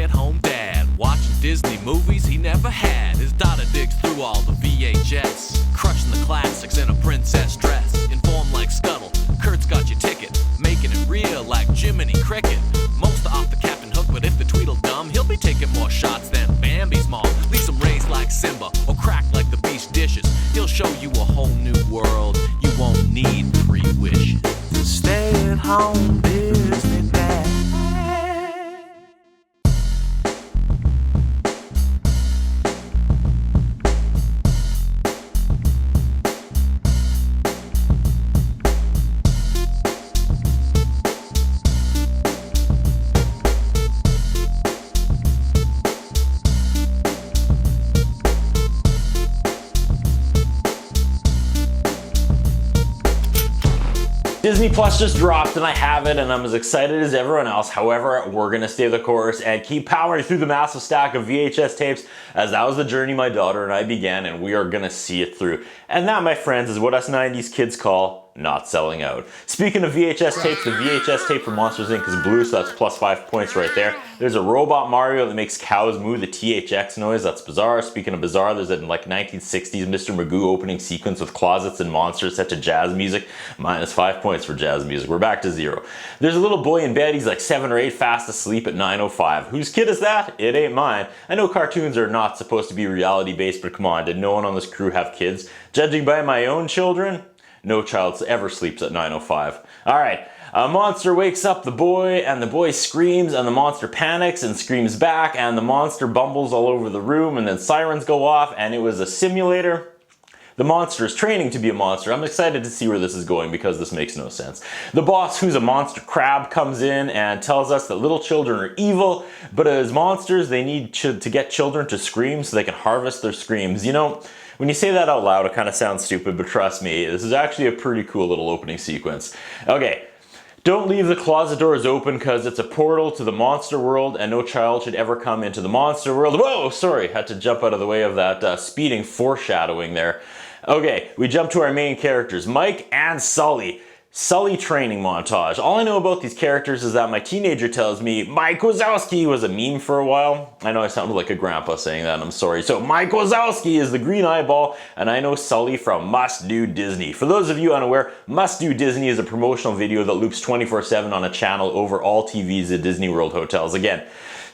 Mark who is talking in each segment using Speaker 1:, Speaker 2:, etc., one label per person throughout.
Speaker 1: stay-at-home dad, watching Disney movies he never had. His daughter digs through all the VHS, crushing the classics in a princess dress. Informed like Scuttle, Kurt's got your ticket, making it real like Jiminy Cricket. Most are off the Captain Hook, but if the Tweedledum, he'll be taking more shots than Bambi's mom. Leave him raised like Simba, or cracked like the beast dishes. He'll show you a whole new world, you won't need 3 wishes. Stay-at-home Disney dad.
Speaker 2: Disney Plus just dropped and I have it and I'm as excited as everyone else. However, we're gonna stay the course and keep powering through the massive stack of VHS tapes, as that was the journey my daughter and I began, and we are gonna see it through. And that, my friends, is what us 90s kids call not selling out. Speaking of VHS tapes, the VHS tape for Monsters Inc. is blue, so that's plus 5 points right there. There's a robot Mario that makes cows moo, the THX noise, that's bizarre. Speaking of bizarre, there's a like 1960s Mr. Magoo opening sequence with closets and monsters set to jazz music, minus 5 points for jazz music. We're back to 0. There's a little boy in bed, he's like 7 or 8, fast asleep at 9:05. Whose kid is that? It ain't mine. I know cartoons are not supposed to be reality based, but come on, did no one on this crew have kids? Judging by my own children, no child ever sleeps at 9:05. Alright, a monster wakes up the boy, and the boy screams, and the monster panics and screams back, and the monster bumbles all over the room, and then sirens go off, and it was a simulator. The monster is training to be a monster. I'm excited to see where this is going because this makes no sense. The boss, who's a monster crab, comes in and tells us that little children are evil, but as monsters, they need to get children to scream so they can harvest their screams. You know, when you say that out loud, it kind of sounds stupid, but trust me, this is actually a pretty cool little opening sequence. Okay. Don't leave the closet doors open because it's a portal to the monster world and no child should ever come into the monster world. Whoa, sorry, had to jump out of the way of that speeding foreshadowing there. Okay, we jump to our main characters, Mike and Sully. Sully training montage. All I know about these characters is that my teenager tells me Mike Wazowski was a meme for a while. I know I sounded like a grandpa saying that, I'm sorry. So Mike Wazowski is the green eyeball, and I know Sully from Must Do Disney. For those of you unaware, Must Do Disney is a promotional video that loops 24/7 on a channel over all TVs at Disney World hotels. Again,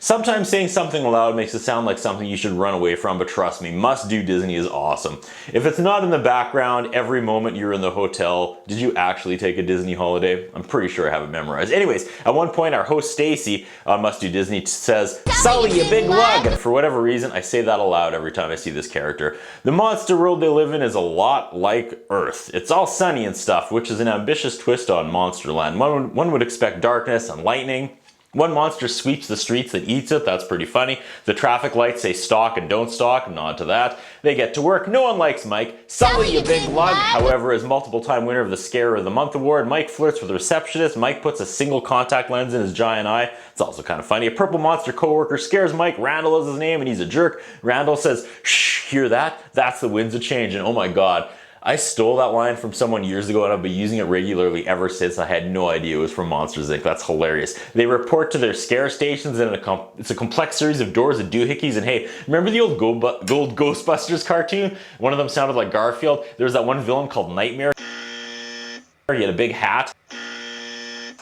Speaker 2: sometimes saying something loud makes it sound like something you should run away from, but trust me, Must Do Disney is awesome. If it's not in the background every moment you're in the hotel, did you actually take a Disney holiday? I'm pretty sure I have it memorized. Anyways, at one point our host Stacey on Must Do Disney says, "Sully, you big lug!" And for whatever reason, I say that aloud every time I see this character. The monster world they live in is a lot like Earth. It's all sunny and stuff, which is an ambitious twist on Monsterland. One would expect darkness and lightning. One monster sweeps the streets and eats it, that's pretty funny. The traffic lights say stop and don't stop, nod to that. They get to work, no one likes Mike. Sully, you big lug! However, as multiple-time winner of the Scare of the Month award, Mike flirts with the receptionist. Mike puts a single contact lens in his giant eye. It's also kind of funny. A purple monster coworker scares Mike. Randall is his name and he's a jerk. Randall says, "Shh, hear that? That's the winds of change." And oh my god, I stole that line from someone years ago and I've been using it regularly ever since. I had no idea it was from Monsters Inc. That's hilarious. They report to their scare stations and it's a complex series of doors and doohickeys. And hey, remember the old Ghostbusters cartoon? One of them sounded like Garfield. There was that one villain called Nightmare. He had a big hat.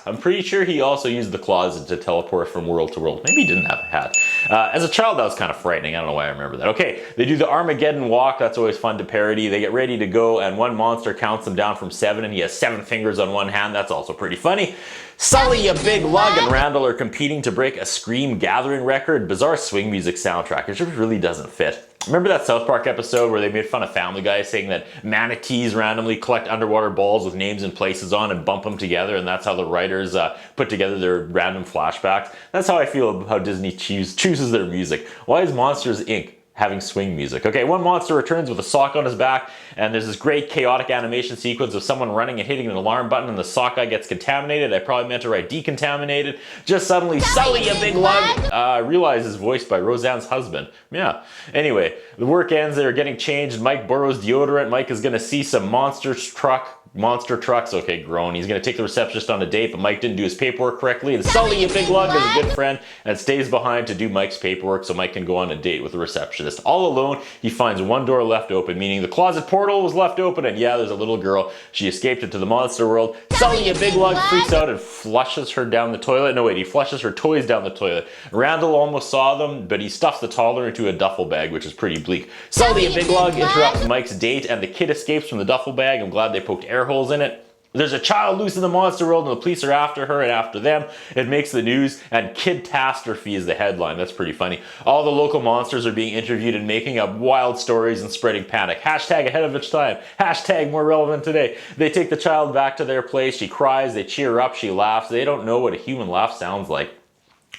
Speaker 2: I'm pretty sure he also used the closet to teleport from world to world. Maybe he didn't have a hat. As a child, that was kind of frightening. I don't know why I remember that. Okay, they do the Armageddon walk. That's always fun to parody. They get ready to go, and one monster counts them down from 7, and he has 7 fingers on one hand. That's also pretty funny. Sully, you big lug, and Randall are competing to break a Scream Gathering record. Bizarre swing music soundtrack. It just really doesn't fit. Remember that South Park episode where they made fun of Family Guy saying that manatees randomly collect underwater balls with names and places on and bump them together, and that's how the writers put together their random flashbacks? That's how I feel about how Disney chooses their music. Why is Monsters Inc. having swing music? Okay, one monster returns with a sock on his back, and there's this great chaotic animation sequence of someone running and hitting an alarm button, and the sock guy gets contaminated. I probably meant to write decontaminated. Just suddenly, Sully, you big lug! I realize is voiced by Roseanne's husband. Yeah. Anyway, the work ends, they're getting changed. Mike borrows deodorant. Mike is gonna see some monster truck monster trucks. Okay, grown. He's gonna take the receptionist on a date, but Mike didn't do his paperwork correctly. And Sully, a big lug, is a good friend and stays behind to do Mike's paperwork so Mike can go on a date with the receptionist. All alone, he finds one door left open, meaning the closet portal was left open, and yeah, there's a little girl. She escaped into the monster world. Sully, a big lug, freaks out and flushes her down the toilet. No, wait, he flushes her toys down the toilet. Randall almost saw them, but he stuffs the toddler into a duffel bag, which is pretty bleak. Sully, a big lug, interrupts Mike's date, and the kid escapes from the duffel bag. I'm glad they poked air holes in it. There's a child loose in the monster world and the police are after her and after them. It makes the news, and Kidtastrophe is the headline. That's pretty funny. All the local monsters are being interviewed and making up wild stories and spreading panic. Hashtag ahead of its time. Hashtag more relevant today. They take the child back to their place. She cries, they cheer her up, she laughs. They don't know what a human laugh sounds like.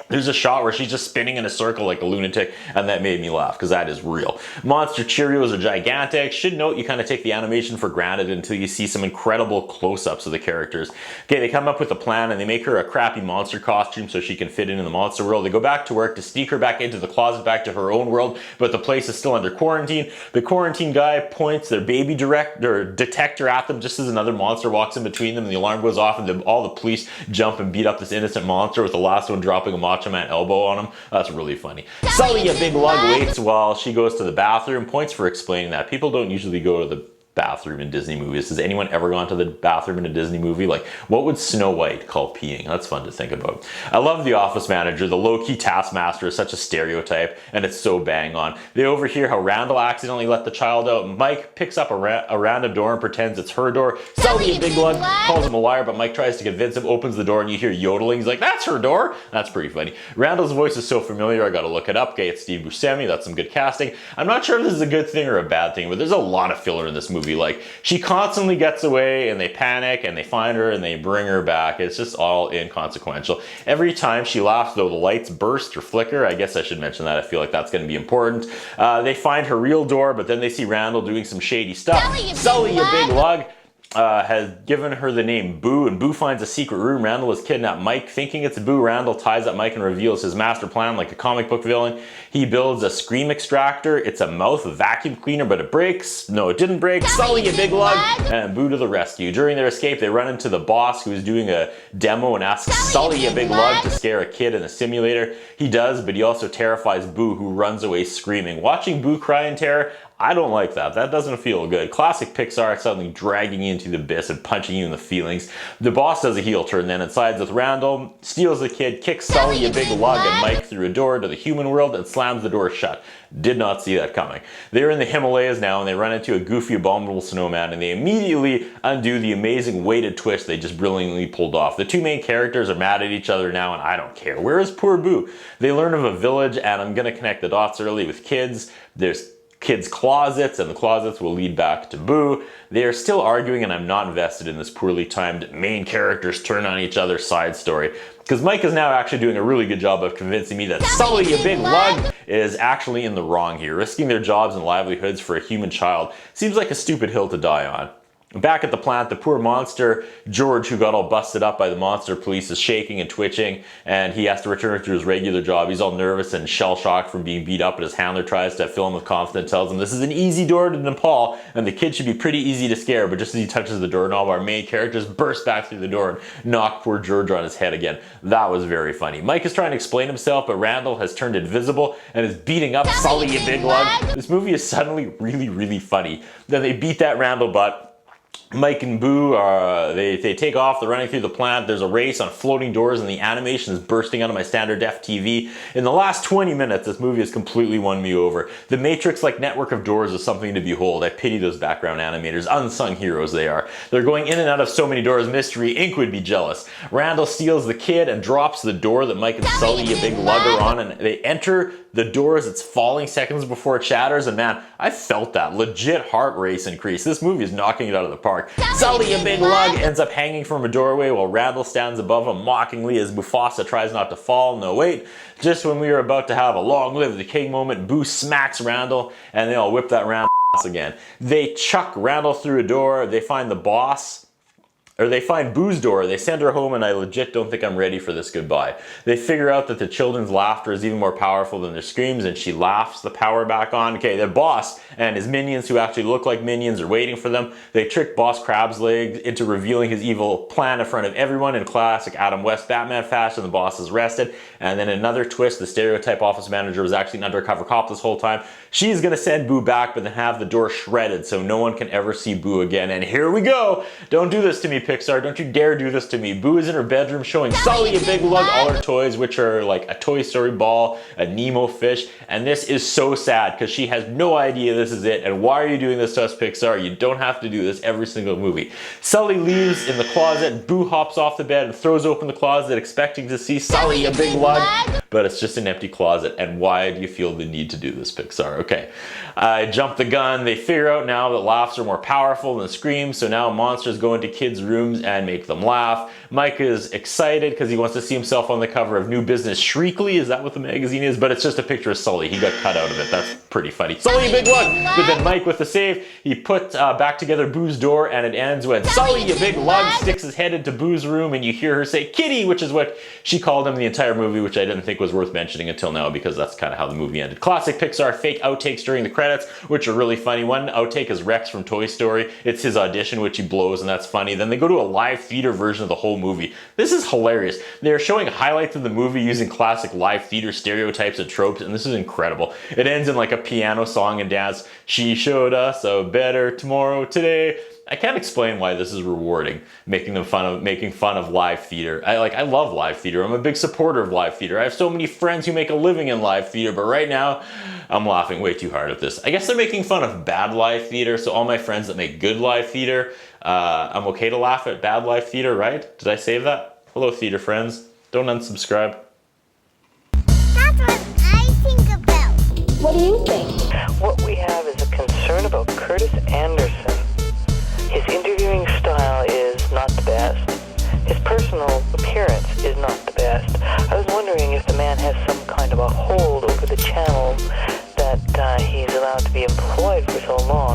Speaker 2: There's a shot where she's just spinning in a circle like a lunatic, and that made me laugh because that is real. Monster Cheerios are gigantic. Should note you kind of take the animation for granted until you see some incredible close-ups of the characters. Okay, they come up with a plan and they make her a crappy monster costume so she can fit in the monster world. They go back to work to sneak her back into the closet, back to her own world, but the place is still under quarantine. The quarantine guy points their baby detector at them just as another monster walks in between them, and the alarm goes off, and all the police jump and beat up this innocent monster, with the last one dropping a Macho Man elbow on him. That's really funny. Sully, a big lug, waits while she goes to the bathroom. Points for explaining that. People don't usually go to the bathroom in Disney movies. Has anyone ever gone to the bathroom in a Disney movie? Like, what would Snow White call peeing? That's fun to think about. I love the office manager. The low-key taskmaster is such a stereotype, and it's so bang on. They overhear how Randall accidentally let the child out. Mike picks up a random door and pretends it's her door. Sully, a big lug, calls him a liar, but Mike tries to convince him, opens the door, and you hear yodeling. He's like, that's her door? That's pretty funny. Randall's voice is so familiar, I gotta look it up. Okay, it's Steve Buscemi. That's some good casting. I'm not sure if this is a good thing or a bad thing, but there's a lot of filler in this movie. Like, she constantly gets away and they panic and they find her and they bring her back. It's just all inconsequential. Every time she laughs, though, the lights burst or flicker. I guess I should mention that. I feel like that's going to be important. They find her real door, but then they see Randall doing some shady stuff. Sully, a big lug, has given her the name Boo, and Boo finds a secret room. Randall has kidnapped Mike. Thinking it's Boo, Randall ties up Mike and reveals his master plan like a comic book villain. He builds a scream extractor. It's a mouth vacuum cleaner, but it breaks. No, it didn't break. Sully, a big lug, and Boo to the rescue. During their escape, they run into the boss, who is doing a demo, and asks Sully, a big lug, to scare a kid in a simulator. He does, but he also terrifies Boo, who runs away screaming. Watching Boo cry in terror, I don't like that. That doesn't feel good. Classic Pixar, suddenly dragging you into the abyss and punching you in the feelings. The boss does a heel turn then and sides with Randall, steals the kid, kicks Sully, a big lug, and Mike through a door to the human world and slams the door shut. Did not see that coming. They're in the Himalayas now, and they run into a goofy, abominable snowman, and they immediately undo the amazing weighted twist they just brilliantly pulled off. The two main characters are mad at each other now, and I don't care. Where is poor Boo? They learn of a village, and I'm gonna connect the dots early with kids. There's kids' closets, and the closets will lead back to Boo. They are still arguing, and I'm not invested in this poorly timed main characters turn on each other side story. Because Mike is now actually doing a really good job of convincing me that Sully, a big lug, is actually in the wrong here. Risking their jobs and livelihoods for a human child seems like a stupid hill to die on. Back at the plant, the poor monster, George, who got all busted up by the monster police, is shaking and twitching, and he has to return to his regular job. He's all nervous and shell-shocked from being beat up, and his handler tries to fill him with confidence, tells him this is an easy door to Nepal, and the kid should be pretty easy to scare, but just as he touches the doorknob, our main characters burst back through the door and knock poor George on his head again. That was very funny. Mike is trying to explain himself, but Randall has turned invisible and is beating up Sully, a big lug. This movie is suddenly really, really funny. Then they beat that Randall butt. Mike and Boo, they take off, they're running through the plant, there's a race on floating doors, and the animation is bursting out of my standard def TV. In the last 20 minutes, this movie has completely won me over. The Matrix-like network of doors is something to behold. I pity those background animators, unsung heroes they are. They're going in and out of so many doors, Mystery Inc. would be jealous. Randall steals the kid and drops the door that Mike and Sully, a big lug, are on, and they enter the door as it's falling seconds before it shatters, and man, I felt that legit heart race increase. This movie is knocking it out of the park. Sully, a big lug, ends up hanging from a doorway while Randall stands above him mockingly as Mufasa tries not to fall. No, wait. Just when we were about to have a long live the king moment, Boo smacks Randall, and they all whip that round ass again. They chuck Randall through a door. They find the boss, They find Boo's door, they send her home, and I legit don't think I'm ready for this goodbye. They figure out that the children's laughter is even more powerful than their screams, and she laughs the power back on. Okay, their boss and his minions, who actually look like minions, are waiting for them. They trick Boss Crabslegs into revealing his evil plan in front of everyone in classic Adam West Batman fashion. The boss is arrested, and then another twist, the stereotype office manager was actually an undercover cop this whole time. She's gonna send Boo back, but then have the door shredded so no one can ever see Boo again. And here we go! Don't do this to me, Pixar. Don't you dare do this to me. Boo is in her bedroom showing Sully a big lug, all her toys, which are like a Toy Story ball, a Nemo fish, and this is so sad because she has no idea this is it. And why are you doing this to us, Pixar? You don't have to do this every single movie. Sully leaves in the closet. Boo hops off the bed and throws open the closet, expecting to see Sully a big lug, but it's just an empty closet. And why do you feel the need to do this, Pixar? Okay, I jumped the gun. They figure out now that laughs are more powerful than screams, so now monsters go into kids' rooms and make them laugh. Mike is excited because he wants to see himself on the cover of New Business Shriekly. Is that what the magazine is? But it's just a picture of Sully. He got cut out of it. That's pretty funny. Sully, big lug! But then Mike with the save, he put back together Boo's door, and it ends when Sully, you big lug, sticks his head into Boo's room, and you hear her say kitty, which is what she called him the entire movie, which I didn't think was worth mentioning until now because that's kind of how the movie ended. Classic Pixar fake outtakes during the credits, which are really funny. One outtake is Rex from Toy Story. It's his audition, which he blows, and that's funny. Then they go to a live theater version of the whole movie. This is hilarious. They're showing highlights of the movie using classic live theater stereotypes and tropes, and this is incredible. It ends in like a piano song and dance. She showed us a better tomorrow today. I can't explain why this is rewarding, making fun of live theater. I love live theater. I'm a big supporter of live theater. I have so many friends who make a living in live theater, but right now I'm laughing way too hard at this. I guess they're making fun of bad live theater, so all my friends that make good live theater, I'm okay to laugh at bad live theater, right? Did I save that? Hello, theater friends. Don't unsubscribe.
Speaker 3: That's what I think about.
Speaker 4: What do you think?
Speaker 5: What we have is a concern about Curtis Anderson. His interviewing style is not the best. His personal appearance is not the best. I was wondering if the man has some kind of a hold over the channel that he's allowed to be employed for so long.